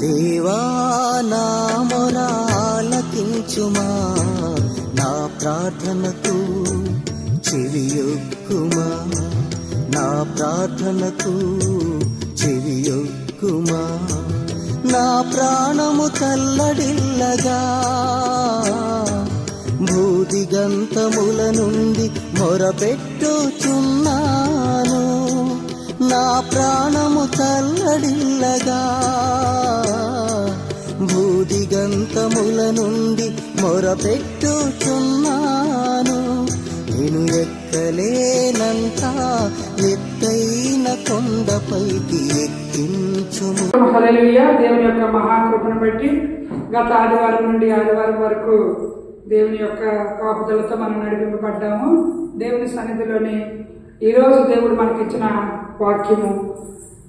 దేవా నా మొర ఆలకించుమా, నా ప్రార్థనకు చెవియొక్కుమా, నా ప్రార్థనకు చెవియొక్కుమా. నా ప్రాణము తల్లడిల్లగా భూదిగంతముల నుండి మొరపెట్టుచున్నాను. నా ప్రాణము తల్లడిల్లగా భూదిగంతముల నుండి మొరపెట్టుచున్నాను. నేను ఎక్కలేనంత ఎత్తైన కొండపైకి ఎక్కించుము. హల్లెలూయా. దేవుని యొక్క మహాకృపను బట్టి గత ఆదివారం నుండి ఆదివారం వరకు దేవుని యొక్క కాపుదలతో మనం నడిపింపబడ్డాము. దేవుని సన్నిధిలోని ఈరోజు దేవుడు మనకిచ్చిన వాక్యము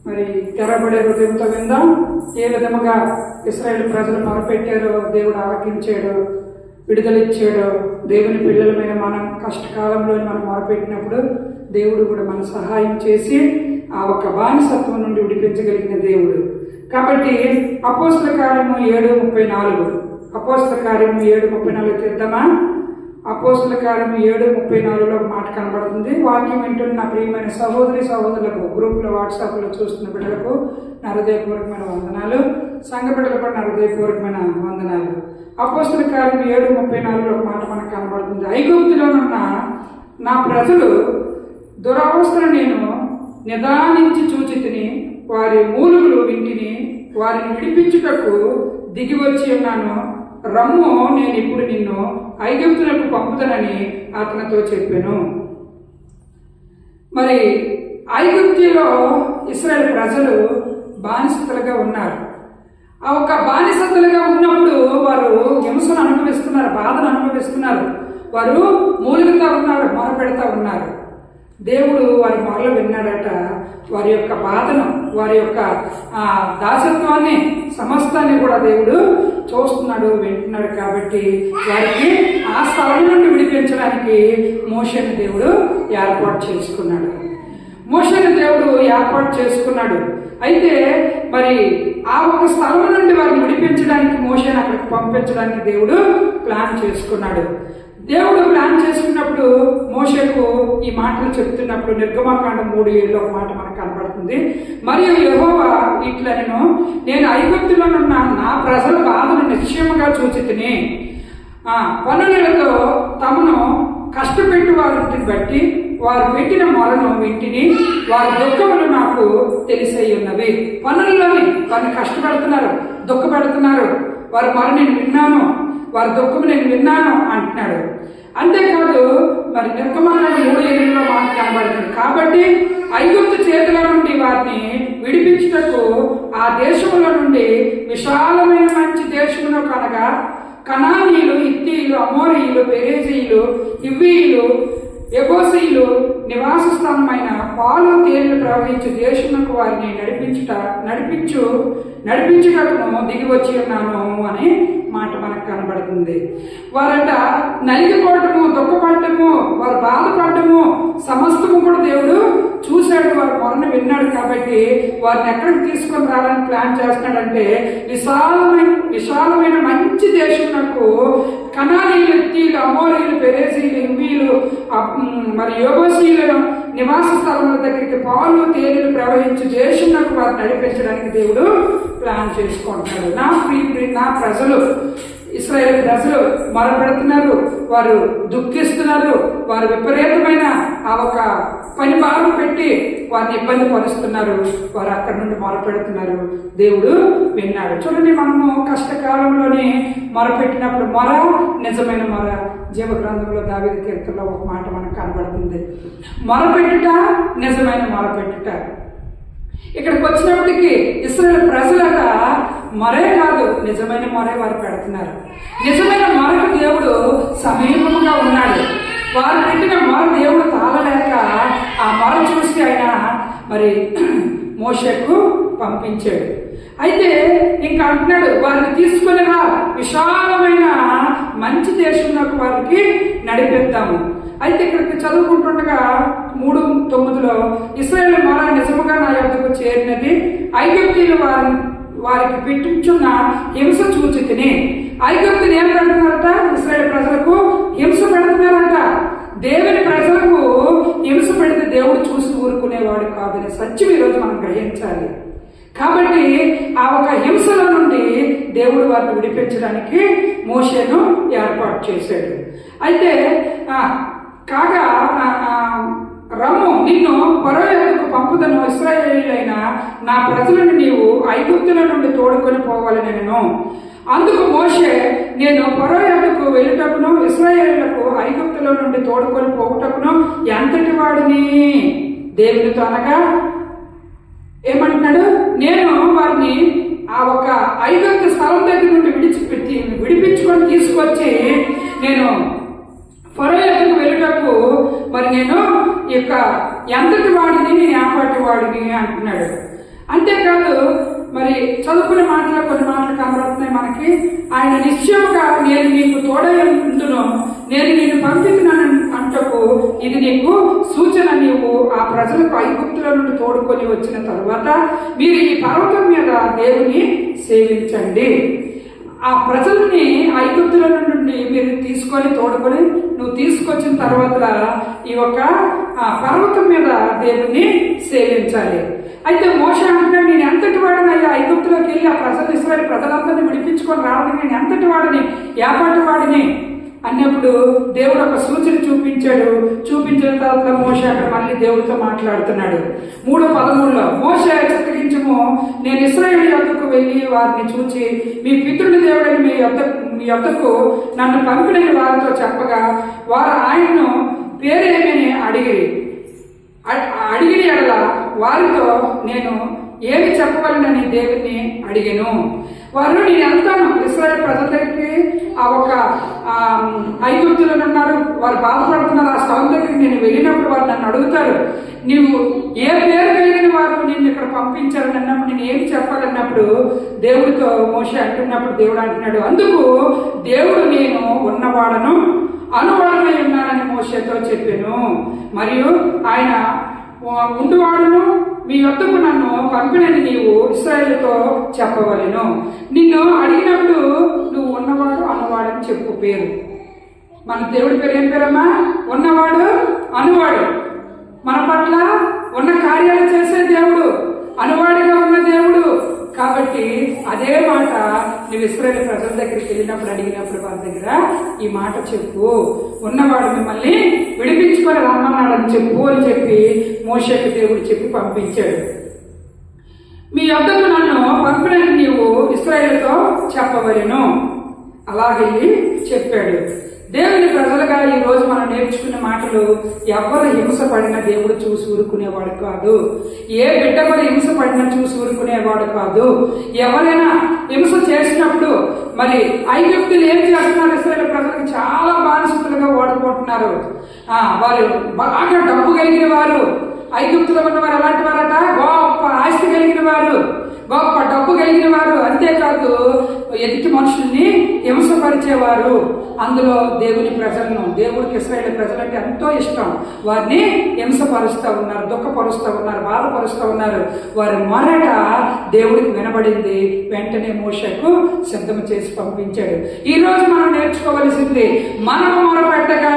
మరి తెరబడే హృదయంతో విందాం. ఏ విధముగా ఇశ్రాయేలు ప్రజలు మొరపెట్టారో దేవుడు ఆలకించాడు, విడుదలిచ్చాడు. దేవుని పిల్లలమైన మనం కష్టకాలంలో మనం మొరపెట్టినప్పుడు దేవుడు కూడా మన సహాయం చేసి ఆ ఒక బానిసత్వం నుండి విడిపించగలిగిన దేవుడు. కాబట్టి అపోస్తల కార్యము 7:34 అపోస్తల కార్యము 7:34 తీద్దామా? అపోస్తల కార్యము 7:34 ఒక మాట కనబడుతుంది. వాక్యం వింటున్న నా ప్రియమైన సహోదరి సహోదరులకు, గ్రూప్లో వాట్సాప్లో చూస్తున్న బిడ్డలకు నా హృదయపూర్వకమైన వందనాలు, సంఘ బిడ్డలకు నా హృదయపూర్వకమైన వందనాలు. అపోస్తల కార్యము 7:34 ఒక మాట మనకు కనబడుతుంది. ఐగుప్తులోనున్న నా ప్రజలు దురవస్థను నేను నిదానించి చూచితిని, వారి మూలుగులు వింటిని, వారిని విడిపించుటకు దిగి వచ్చి ఉన్నాను. రమ్ము, నేను ఇప్పుడు నిన్ను ఐగుప్తులకు పంపుదనని అతనితో చెప్పాను. మరి ఐగుప్తులో ఇశ్రాయేలు ప్రజలు బానిసలుగా ఉన్నారు. ఆ ఒక బానిసలుగా ఉన్నప్పుడు వారు హింసను అనుభవిస్తున్నారు, బాధను అనుభవిస్తున్నారు. వారు మూలుగుతా ఉన్నారు, మొరపెడతా ఉన్నారు. దేవుడు వారి మొరలు విన్నాడట. వారి యొక్క బాధను, వారి యొక్క దాసత్వాన్ని, సమస్తాన్ని కూడా దేవుడు చూస్తున్నాడు, వింటున్నాడు. కాబట్టి వారికి ఆ స్థలం నుండి విడిపించడానికి మోషేని దేవుడు ఏర్పాటు చేసుకున్నాడు. అయితే మరి ఆ ఒక స్థలం నుండి వారిని విడిపించడానికి, మోషేని అక్కడికి పంపించడానికి దేవుడు ప్లాన్ చేసుకున్నాడు. దేవుడు ప్లాన్ చేసుకున్నప్పుడు మోషేకు ఈ మాటలు చెప్తున్నప్పుడు నిర్గమకాండం 3:7 ఒక మాట మనకు కనబడుతుంది. మరియు యెహోవా ఇట్లనెను, నేను ఐగుప్తులోనున్న నా ప్రజల బాధను నిశ్చయముగా చూచితిని. పనులతో తమను కష్టపెట్టి వారిని బట్టి వారు పెట్టిన మొరను వింటిని, వారి దుఃఖములు నాకు తెలిసై ఉన్నవి. పనుల్లోని వారిని కష్టపెడుతున్నారు, దుఃఖపెడుతున్నారు. వారి మొర నేను విన్నాను, వారి దుఃఖము నేను విన్నాను అంటున్నాడు. అంతేకాదు మరి నిర్గమకాండం 3:8 మాట కనబడుతుంది. కాబట్టి ఐగుప్తు చేతుల నుండి వారిని విడిపించుటకు ఆ దేశంలో నుండి విశాలమైన మంచి దేశంలో కనగా కనానీయులు, హిత్తీయులు, అమోరీయులు, పెరేజీయులు, హివ్వీయులు, యెబూసీయులు నివాస స్థానమైన పాలు తేనెలు ప్రవహించు దేశమునకు వారిని నడిపించుటకును దిగి వచ్చి ఉన్నాను అని మాట మనకు కనబడుతుంది. వారట నలిగిపోవటము, దుఃఖపడటము, వారు బాధపడటము సమస్తము కూడా దేవుడు చూశాడు, వారి మొరను విన్నాడు. కాబట్టి వారిని ఎక్కడికి తీసుకొని రావాలని ప్లాన్ చేస్తున్నాడంటే విశాలమైన మంచి దేశమునకు కనానీయులు, హిత్తీయులు, అమోరీయులు, పెరేజీయులు, హివ్వీయులు, మరి యెబూసీయులను నివాస స్థలముల దగ్గరికి పాలు తేనెలు ప్రవహించు దేశమునకు వారిని నడిపించడానికి దేవుడు ప్లాన్ చేసుకుంటున్నాడు. నా ప్రజలు, ఇశ్రాయేలు ప్రజలు మొరపెడుతున్నారు, వారు దుఃఖిస్తున్నారు, వారు విపరీతమైన ఆ ఒక పని భారం పెట్టి వారిని ఇబ్బంది పరుస్తున్నారు. వారు అక్కడి నుండి మొరపెడుతున్నారు. దేవుడు విన్నాడు. చూడండి, మనము కష్టకాలంలోనే మొరపెట్టినప్పుడు మొర నిజమైన మొర. జీవగ్రంథంలో దావీదు కీర్తనలో ఒక మాట మనకు కనబడుతుంది. మొరపెట్టుట, నిజమైన మొరపెట్టుట. ఇక్కడికి వచ్చినప్పటికీ ఇశ్రాయేలు ప్రజలట మొరే కాదు, నిజమైన మొరే వారు పెడుతున్నారు. నిజమైన మొరకు దేవుడు సమీపముగా ఉన్నాడు. వారు పెట్టిన మొర దేవుడు తాళలేక ఆ మొర చూసి ఆయన మరి మోషేకు పంపించాడు. అయితే ఇంకా అంటున్నాడు, వారిని తీసుకునిగా విశాలమైన మంచి దేశంలోకి వారికి నడిపిద్దాము. అయితే ఇక్కడికి చదువుకుంటుండగా 3:9 ఇశ్రాయేలు మొర నిజముగా నా యొద్దకు చేరినది, ఐగుప్తీయులు వారికి పెట్టించున్న హింస చూచితిని. ఐగుప్తుని ఏం పెడుతున్నారట? ఇశ్రాయేలు ప్రజలకు హింస పెడుతున్నారట. దేవుని ప్రజలకు హింస పెడితే దేవుడు చూసి ఊరుకునేవాడు కాదని సత్యం ఈరోజు మనం గ్రహించాలి. కాబట్టి ఆ ఒక హింసల నుండి దేవుడు వారిని విడిపించడానికి మోషేను ఏర్పాటు చేశాడు. అయితే కాగా రమ్ము, నిన్ను ఫరో యొద్దకు పంపుదను, ఇశ్రాయేలీయులైన నా ప్రజలను నీవు ఐగుప్తుల నుండి తోడుకొని పోవాలని నేను. అందుకు మోషే, నేను ఫరో యొద్దకు వెళ్ళుటకును ఇశ్రాయేలీయులకు ఐగుప్తుల నుండి తోడుకొని పోవుటకును ఎంతటి వాడిని దేవునితో అనగా ఏమంటున్నాడు? నేను వారిని ఆ ఒక ఐగుప్తు స్థలం దగ్గర నుండి విడిపించుకొని తీసుకొచ్చి నేను ఫరో యొద్దకు వెళ్ళుటకు మరి నేను ఈ యొక్క ఎంతటి వాడిని, నేను ఏపాటి వాడిని అంటున్నాడు. అంతేకాదు మరి చదువుకునే మాటలు కొన్ని మాటలు కనబడుతున్నాయి మనకి. ఆయన నిశ్చయముగా నేను నీకు తోడై ఉంటును, నేను నిన్ను పంపిస్తున్నాను అంటకు ఇది నీకు సూచన. నీవు ఆ ప్రజలకు ఐగుప్తుల నుండి తోడుకొని వచ్చిన తరువాత మీరు ఈ పర్వతం మీద దేవుని సేవించండి. ఆ ప్రజల్ని ఐగుప్తుల నుండి మీరు తీసుకొని తోడుకొని నువ్వు తీసుకొచ్చిన తర్వాత ఈ యొక్క పర్వతం మీద దేవుణ్ణి సేవించాలి. అయితే మోషే అంటున్నాడు, నేను ఎంతటి వాడిని అయ్యా ఐగుప్తులోకి వెళ్ళి ఆ ప్రజలు ఇశ్రాయేలు ప్రజలందరినీ విడిపించుకొని రావడానికి నేను ఎంతటి వాడిని, ఏపాటి వాడిని అన్నప్పుడు దేవుడు ఒక సూచన చూపించాడు. చూపించిన తర్వాత మోషే అక్కడ మళ్ళీ దేవుడితో మాట్లాడుతున్నాడు. 3:13 మోషే చిత్తగించుము, నేను ఇశ్రాయేలు యొద్దకు వెళ్ళి వారిని చూచి మీ పితృడి దేవుడని మీ యొద్దకు నన్ను పంపిణీ వారితో చెప్పగా వారు ఆయన్ను పేరేమని అడిగిన ఎడల వారితో నేను ఏమి చెప్పగలనని దేవుణ్ణి అడిగాను. వారు నేను వెళ్తాను ఇశ్రాయేలు ప్రజల దగ్గరికి, ఆ ఒక ఐగుప్తులను ఉన్నారు, వారు బాధపడుతున్నారు, ఆ స్థలం దగ్గరికి నేను వెళ్ళినప్పుడు వారు నన్ను అడుగుతారు, నీవు ఏ పేరు కలిగిన వారు నిన్ను ఇక్కడ పంపించారని అన్నప్పుడు నేను ఏం చెప్పాలన్నప్పుడు దేవుడితో మోషే అంటున్నప్పుడు దేవుడు అంటున్నాడు, అందుకు దేవుడు నేను ఉన్నవాడను అనువాడనై ఉన్నానని మోషేతో చెప్పాను. మరియు ఆయన ఉండువాడును మీ యొద్దకు నన్ను పంపినని నీవు ఇశ్రాయేలుతో చెప్పవలెను. నిన్ను అడిగినప్పుడు నువ్వు ఉన్నవాడు అనువాడని చెప్పు పేరు. మన దేవుడి పేరు ఏం పేరమ్మా? ఉన్నవాడు అనువాడు. మన పట్ల ఉన్న కార్యాలు చేసే దేవుడు, అనువాడిగా ఉన్న దేవుడు. కాబట్టి అదే మాట నువ్వు ఇశ్రాయేలు ప్రజల దగ్గరికి వెళ్ళినప్పుడు అడిగినప్పుడు వారి దగ్గర ఈ మాట చెప్పు, ఉన్నవాడు మిమ్మల్ని విడిపించుకొని రమ్మన్నాడని చెప్పు అని చెప్పి మోషేకు దేవుడు చెప్పి పంపించాడు. మీ యొద్దకు నన్ను పంపినని నీవు ఇశ్రాయేలుతో చెప్పవలెను. అలాగే చెప్పాడు. దేవుని ప్రజలుగా ఈ రోజు మనం నేర్చుకున్న మాటలు, ఎవరు హింస పడినా దేవుడు చూసి ఊరుకునేవాడు కాదు. ఏ బిడ్డ కూడా హింస పడినా చూసి ఊరుకునేవాడు కాదు. ఎవరైనా హింస చేసినప్పుడు మరి ఐగుప్తులు ఏం చేస్తున్నారు? ఇశ్రాయేలు ప్రజలకు చాలా బానిసలుగా ఓడిపోతున్నారు. వారు బాగా డబ్బు కలిగిన వారు, ఐగుప్తులో ఉన్నవారు ఎలాంటి వారట? గొప్ప ఆస్తి కలిగిన వారు, గొప్ప డబ్బు కలిగిన వారు. అంతేకాదు ఎదుటి మనుషుల్ని హింసపరిచేవారు. అందులో దేవుని ప్రజలను, దేవుడికి ఇశ్రాయేలు ప్రజలంటే ఎంతో ఇష్టం, వారిని హింసపరుస్తూ ఉన్నారు, దుఃఖపరుస్తూ ఉన్నారు, బాధపరుస్తూ ఉన్నారు. వారి మొరట దేవుడికి వినబడింది. వెంటనే మోషేకు సిద్ధం చేసి పంపించాడు. ఈ రోజు మనం నేర్చుకోవలసింది, మనము మొరపెట్టగా,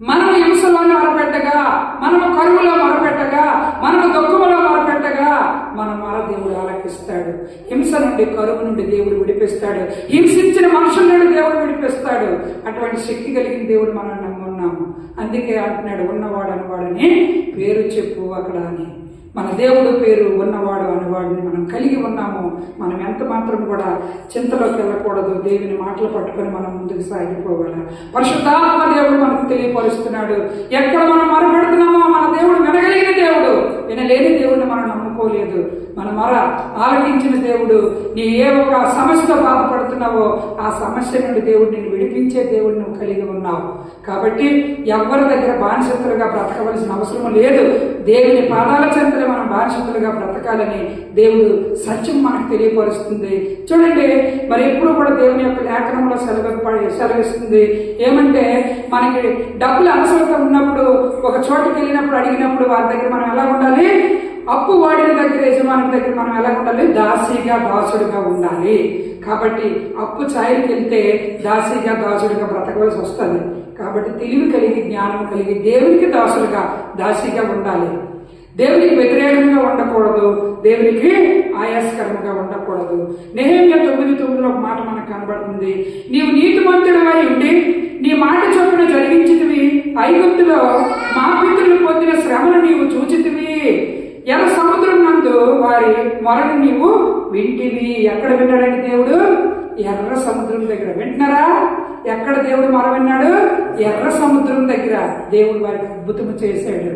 మనము హింసలో మొరపెట్టగా, మనము కరువులో మొరపెట్టగా, మనము దుఃఖములో మొరపెట్టగా మన మొర దేవుడు ఆలకిస్తాడు. హింస నుండి, కరువు నుండి దేవుడు విడిపిస్తాడు. హింసించిన మనుషుల నుండి దేవుడు విడిపిస్తాడు. అటువంటి శక్తి కలిగిన దేవుడు మనం నమ్మున్నాము. అందుకే అంటున్నాడు, ఉన్నవాడు అనువాడని పేరు చెప్పు అక్కడ అని. మన దేవుడు పేరు ఉన్నవాడు అనువాడిని మనం కలిగి ఉన్నాము. మనం ఎంత మాత్రం కూడా చింతలోకి వెళ్ళకూడదు. దేవుని మాటలు పట్టుకొని మనం ముందుకు సాగిపోవాలి. పరిశుద్ధాత్మ దేవుడు మనకు తెలియపరుస్తున్నాడు. ఎక్కడ మనం మొరపెడుతున్నామో మన దేవుడు వినగలిగిన దేవుడు, వినలేని దేవుడిని మనం నమ్ముకోలేదు. మన మొర ఆలకించిన దేవుడు. నీ ఏ ఒక సమస్యతో బాధపడుతున్నావో ఆ సమస్య నుండి దేవుడు నిన్ను విడిపించే దేవుడు నువ్వు కలిగి ఉన్నావు. కాబట్టి ఎవరి దగ్గర బానిసత్తులుగా బ్రతకవలసిన అవసరం లేదు. దేవుని పాదాల చెంతలో మనం బానిసత్తులుగా బ్రతకాలని దేవుడు సత్యం మనకు తెలియపరుస్తుంది. చూడండి, మరి ఎప్పుడు కూడా దేవుని యొక్క లేఖనంలో సెలవిస్తుంది. ఏమంటే మనకి డబ్బులు అవసరత ఉన్నప్పుడు, ఒక చోటుకి వెళ్ళినప్పుడు, అడిగినప్పుడు వారి దగ్గర మనం ఎలా ఉండాలి? అప్పు వాడిన దగ్గర యజమాని దగ్గర మనం ఎలా ఉండాలి? దాసీగా దాసుడుగా ఉండాలి. కాబట్టి అప్పు ఛాయకి వెళ్తే దాసీగా దాసుడిగా బ్రతకవలసి వస్తుంది. కాబట్టి తెలివి కలిగి జ్ఞానం కలిగి దేవునికి దాసులుగా దాసీగా ఉండాలి. దేవునికి వ్యతిరేకంగా ఉండకూడదు, దేవునికి ఆయాస్కరంగా ఉండకూడదు. నెహెమ్యా 9:9 ఒక మాట మనకు కనబడుతుంది. నీవు నీతిమంతుడివై ఉండి నీ మాట చొప్పున జరిగించితివి, ఐగుప్తులో మా పితరులు పొందిన శ్రమను నీవు చూచితివి, ఎర్ర సముద్రం నందు వారి మొరను నీవు వింటివి. ఎక్కడ విన్నాడండి దేవుడు? ఎర్ర సముద్రం దగ్గర. వింటున్నారా? ఎక్కడ దేవుడు మొర విన్నాడు? ఎర్ర సముద్రం దగ్గర దేవుడు వారికి అద్భుతం చేశాడు.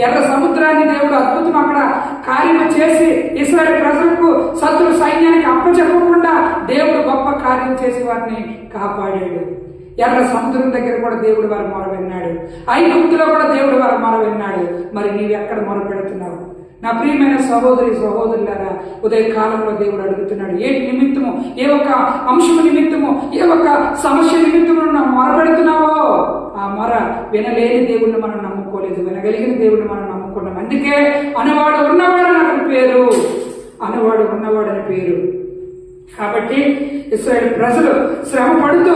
ఎర్ర సముద్రాన్ని దేవుడు అద్భుతం అక్కడ కార్యము చేసి ఇశ్రాయేలు ప్రజలకు శత్రు సైన్యానికి అప్పచెప్పకుండా దేవుడు గొప్ప కార్యం చేసి వారిని కాపాడాడు. ఎర్ర సముద్రం దగ్గర కూడా దేవుడు వారి మొర విన్నాడు. ఐగుప్తులో కూడా దేవుడు వారి మొర విన్నాడు. మరి నీవు ఎక్కడ మొర పెడుతున్నావు? నా ప్రియమైన సహోదరి సహోదరులారా, ఉదయ కాలంలో దేవుడు అడుగుతున్నాడు, ఏ నిమిత్తము, ఏ ఒక్క అంశము నిమిత్తము, ఏ ఒక్క సమస్య నిమిత్తము నువ్వు మొరపెడుతున్నావో ఆ మొర వినలేని దేవుడిని మనం నమ్ముకోలేదు, వినగలిగిన దేవుడిని మనం నమ్ముకున్నాం. అందుకే అనువాడు ఉన్నవాడు అని పేరు, అనువాడు ఉన్నవాడని పేరు. కాబట్టి ఇశ్రాయేలు ప్రజలు శ్రమ పడుతూ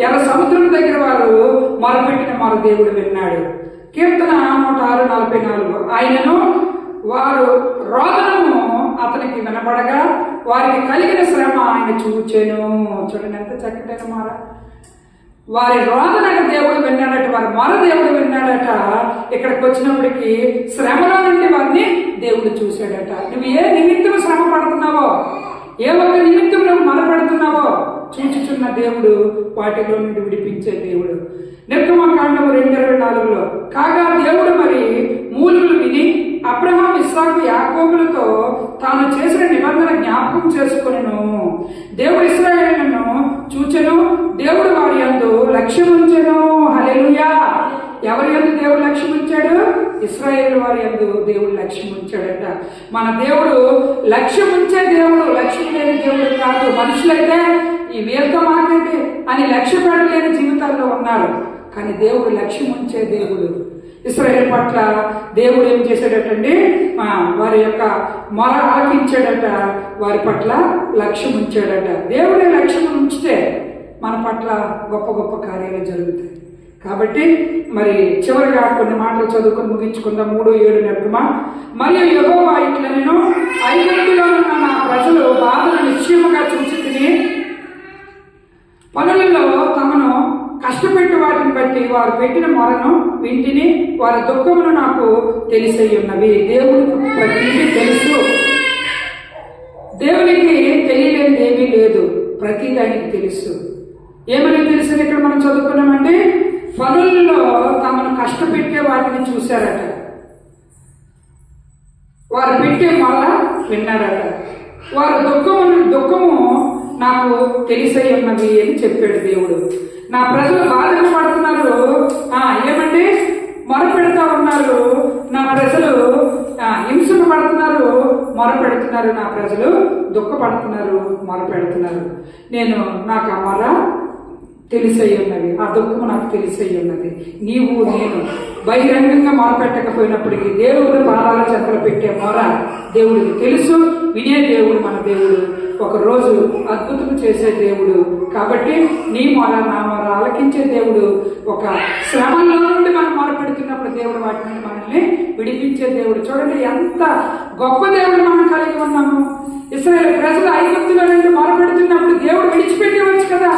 ఎర్ర సముద్రం దగ్గర వారు మొరపెట్టిన మొర దేవుడు విన్నాడు. కీర్తన 106:44 ఆయనను వారు రోదనము అతనికి వినబడగా వారికి కలిగిన శ్రమ ఆయన చూచెను. చూడండి ఎంత చక్కటైన మొర. వారి రోదనకు దేవుడు విన్నాడట, వారి మొర దేవుడు విన్నాడట. ఇక్కడికి వచ్చినప్పటికీ శ్రమలో నుండి వారిని దేవుడు చూశాడట. నువ్వు ఏ నిమిత్తం శ్రమ పడుతున్నావో, ఏ ఒక్క నిమిత్తం నువ్వు మొరపెడుతున్నావో చూచుచున్న దేవుడు వాటిలో నుండి విడిపించే దేవుడు. నిర్గమకాండము 2:24 కాగా దేవుడు మరి మూలుగులు విని అబ్రహాం ఇస్సాకు యాకోబులతో తాను చేసిన నిబంధన జ్ఞాపకం చేసుకొనెను. దేవుడు ఇశ్రాయేలును చూచెను, దేవుడు వారి యందు లక్ష్యం ఉంచెను. హల్లెలూయా. ఎవరి యందు దేవుడు లక్ష్యం ఉంచాడు? ఇశ్రాయేలు వారి యందు దేవుడు లక్ష్యం ఉంచాడట. మన దేవుడు లక్ష్యం ఉంచే దేవుడు, లక్ష్యం లేని దేవుడు కాదు. మనుషులైతే ఈ వీళ్ళతో మాకేంటి అని లక్ష్య పెట్టలేని జీవితాల్లో ఉన్నారు. కానీ దేవుడు లక్ష్యం ఉంచే దేవుడు. ఇశ్రాయేలు పట్ల దేవుడు ఏం చేశాడటండి? వారి యొక్క మొర ఆలకించాడట, వారి పట్ల లక్ష్యం ఉంచాడట. దేవుడే లక్ష్యం ఉంచితే మన పట్ల గొప్ప గొప్ప కార్యాలు జరుగుతాయి. కాబట్టి మరి చివరిగా కొన్ని మాటలు చదువుకొని ముగించుకుందాం. 3:7 నిర్గమా మరియు యెహోవా ఇట్లనెను, ఐగుప్తులో ఉన్న నా ప్రజలు బాధను నిశ్చయముగా చూచితిని, పనులలో తమను కష్టపెట్టి వాటిని బట్టి వారు పెట్టిన మొరను వింటిని, వారి దుఃఖమును నాకు తెలిసై ఉన్నవి. దేవుడికి ప్రతిదీ తెలుసు. దేవునికి తెలియలేనిది ఏమీ లేదు, ప్రతి దానికి తెలుసు. ఏమని తెలిసింది ఇక్కడ మనం చదువుకున్నామంటే, పనుల్లో తమను కష్టపెట్టే వాటిని చూశారట, వారు పెట్టే మొర విన్నారట, వారు దుఃఖము నాకు తెలిసై ఉన్నవి అని చెప్పాడు దేవుడు. నా ప్రజలు బాధలు పడుతున్నారు, ఏమంటే మొర పెడతా ఉన్నారు. నా ప్రజలు హింసలు పడుతున్నారు, మొర పెడుతున్నారు. నా ప్రజలు దుఃఖపడుతున్నారు, మొర పెడుతున్నారు. నాకు ఆ మొర తెలిసై ఉన్నది, ఆ దుఃఖము నాకు తెలిసై ఉన్నది. నీవు నేను బహిరంగంగా మొరపెట్టకపోయినప్పటికీ దేవుడు పాదాల చెత్తలు పెట్టే మొర దేవుడికి తెలుసు. వినే దేవుడు మన దేవుడు, ఒక రోజు అద్భుతం చేసే దేవుడు. కాబట్టి నీ మొర నా మొర ఆలకించే దేవుడు. ఒక శ్రమంలో నుండి మనం మొరపెడుతున్నప్పుడు దేవుడు వాటి నుండి మనల్ని విడిపించే దేవుడు. చూడండి ఎంత గొప్ప దేవుడు మనం కలిగి ఉన్నాము. ఇశ్రాయేలు ప్రజలు ఐగుప్తులో నుండి మొరపెడుతున్నప్పుడు దేవుడు విడిచిపెట్టవచ్చు కదా.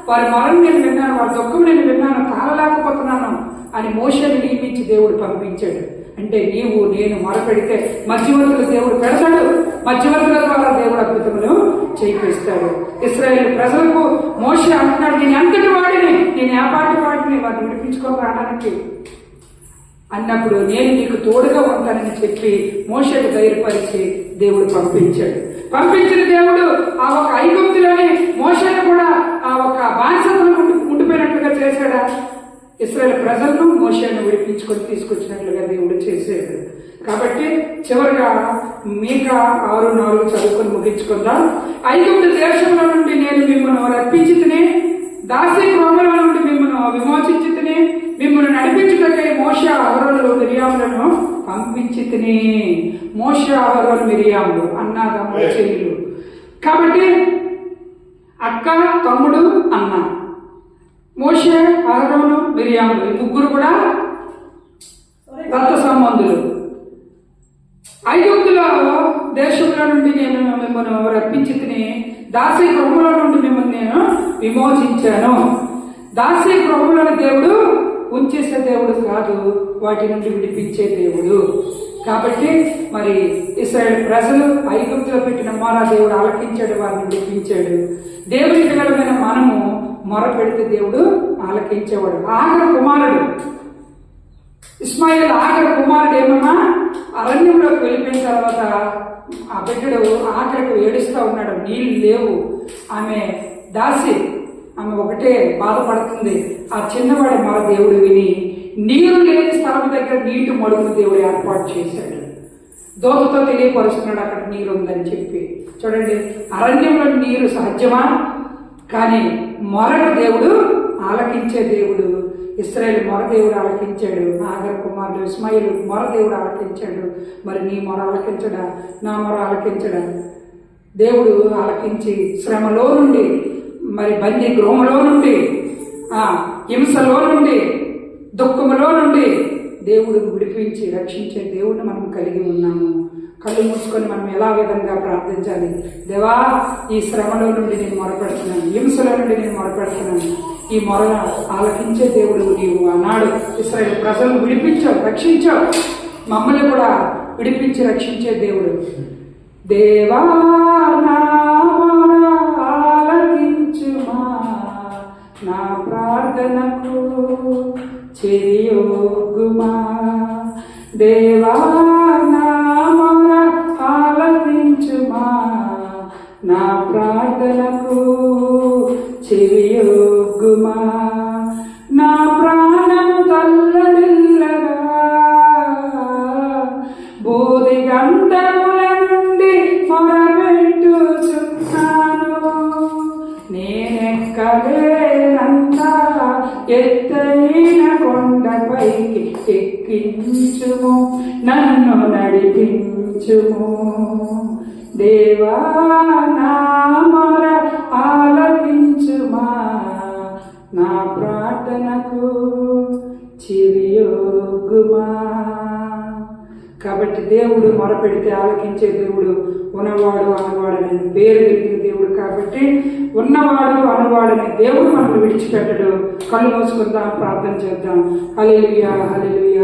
వారి మొరను నేను విన్నాను, వారి దుఃఖం నేను విన్నాను, తాళలేకపోతున్నాను అని మోషేను నియమించి దేవుడు పంపించాడు. అంటే నీవు నేను మొరపెడితే మధ్యవర్తులు దేవుడు పెడతాడు, మధ్యవర్తుల ద్వారా దేవుడు అద్భుతములు చేయిస్తాడు. ఇశ్రాయేలు ప్రజలకు మోషే అంటున్నాడు, నేను ఎంతటి వాడిని, నేను ఏపాటి వాడిని వారిని విడిపించుకొని రావడానికి అన్నప్పుడు నేను నీకు తోడుగా ఉంటానని చెప్పి మోషేకు ధైర్యపరిచి దేవుడు పంపించాడు. పంపించిన దేవుడు ఆ ఒక ఐగుప్తులోని మోషేను కూడా ఆ ఒక బానిసత్వం ఉండిపోయినట్లుగా చేశాడా? ఇశ్రాయేలు ప్రజలను మోషేను విడిపించుకొని తీసుకొచ్చినట్లుగా దేవుడు చేశాడు. కాబట్టి చివరిగా మీకా 6:4 చదువుకొని ముగించుకుందాం. ఐగుప్తు దేశంలో నుండి నేను మిమ్మల్ని రప్పించితిని, దాసీ గృహముల నుండి మిమ్మల్ని విమోచించితిని, మిమ్మల్ని నడిపించుటకై మోషే అహరోనులు మిర్యాములను పంపించి తిని. మోషే అహరోను మిరియాములు అన్నదమ్ముల చెల్లులు. కాబట్టి అక్క, తమ్ముడు, అన్న, మోషే, అహరోను, మిరియాములు ఈ ముగ్గురు కూడా రక్త సంబంధులు. ఐగుప్తులో దేశంలో నుండి నేను మిమ్మల్ని రప్పించి తిని దాసీ గృహంలో నుండి మిమ్మల్ని నేను విమోచించాను. దాసీ గృహంలోని దేవుడు ఉంచేసే దేవుడు కాదు, వాటి నుండి విడిపించే దేవుడు. కాబట్టి మరి ఇశ్రాయేలు ప్రజలు ఐగుప్తులో పెట్టిన మొర దేవుడు ఆలకించాడు, వారిని విడిపించాడు. దేవుని పిల్లలమైన మనము మొర పెడితే దేవుడు ఆలకించేవాడు. ఆఖరి కుమారుడు ఇస్మాయిల్ ఆఖరి కుమారుడు ఏమన్నా అరణ్యంలోకి వెళ్ళిపోయిన తర్వాత ఆ బిడ్డడు ఆఖరికి ఏడుస్తూ ఉన్నాడు. నీళ్లు లేవు, ఆమె దాసి, ఆమె ఒకటే బాధపడుతుంది. ఆ చిన్నవాడి మన దేవుడు విని నీరు లేని స్థలం దగ్గర నీటి మడుగును దేవుడు ఏర్పాటు చేశాడు. దోతతో తెలియపరుస్తున్నాడు అక్కడ నీరు ఉందని చెప్పి. చూడండి, అరణ్యంలో నీరు సహజమా, కానీ మొరకు దేవుడు ఆలకించే దేవుడు. ఇశ్రాయేలు మొర దేవుడు ఆలకించాడు. ఆఖరి కుమారుడు ఇస్మాయిలు మొర దేవుడు ఆలకించాడు. మరి నీ మొర ఆలకించడా, నా మొర ఆలకించడా? దేవుడు ఆలకించి శ్రమలో నుండి, మరి బందీ గృహంలో నుండి, హింసలో నుండి, దుఃఖములో నుండి దేవుడు విడిపించి రక్షించే దేవుడిని మనం కలిగి ఉన్నాము. కళ్ళు మూసుకొని మనం ఎలా విధంగా ప్రార్థించాలి? దేవా, ఈ శ్రమలో నుండి నేను మొరపెడుతున్నాను, హింసలో నుండి నేను మొరపెడుతున్నాను. ఈ మొర ఆలకించే దేవుడు నీవు. ఆనాడు ఇశ్రాయేలు ప్రజలను విడిపించావు, రక్షించావు. మమ్మల్ని కూడా విడిపించి రక్షించే దేవుడు. దేవా, నా మొర ఆలకించుమా, నా ప్రార్థనకు చెవియొగ్గుమా. దేవా, నా మొర ఆలకించుమా, నా ప్రార్థనకు చెవియొగ్గుమా. నా ప్రాణము తల్లడిల్లగా బోధి గంటముల నుండి మొరపెట్టుచున్నాను. నేనెక్కలేనంత ఎత్తైన కొండపైకి ఎక్కించుము, నన్ను నడిపించుము. దేవా, నా మొర ఆలకించుమా, నా ప్రార్థనకు చెవియొగ్గుమా. కాబట్టి దేవుడు మొరపెడితే ఆలకించే దేవుడు, ఉన్నవాడు అనువాడని పేరు కలిగిన దేవుడు. కాబట్టి ఉన్నవాడు అనువాడని దేవుడు మనల్ని విడిచిపెట్టడు. కళ్ళు మూసుకుందాం, ప్రార్థన చేద్దాం. హల్లెలూయా, హల్లెలూయా.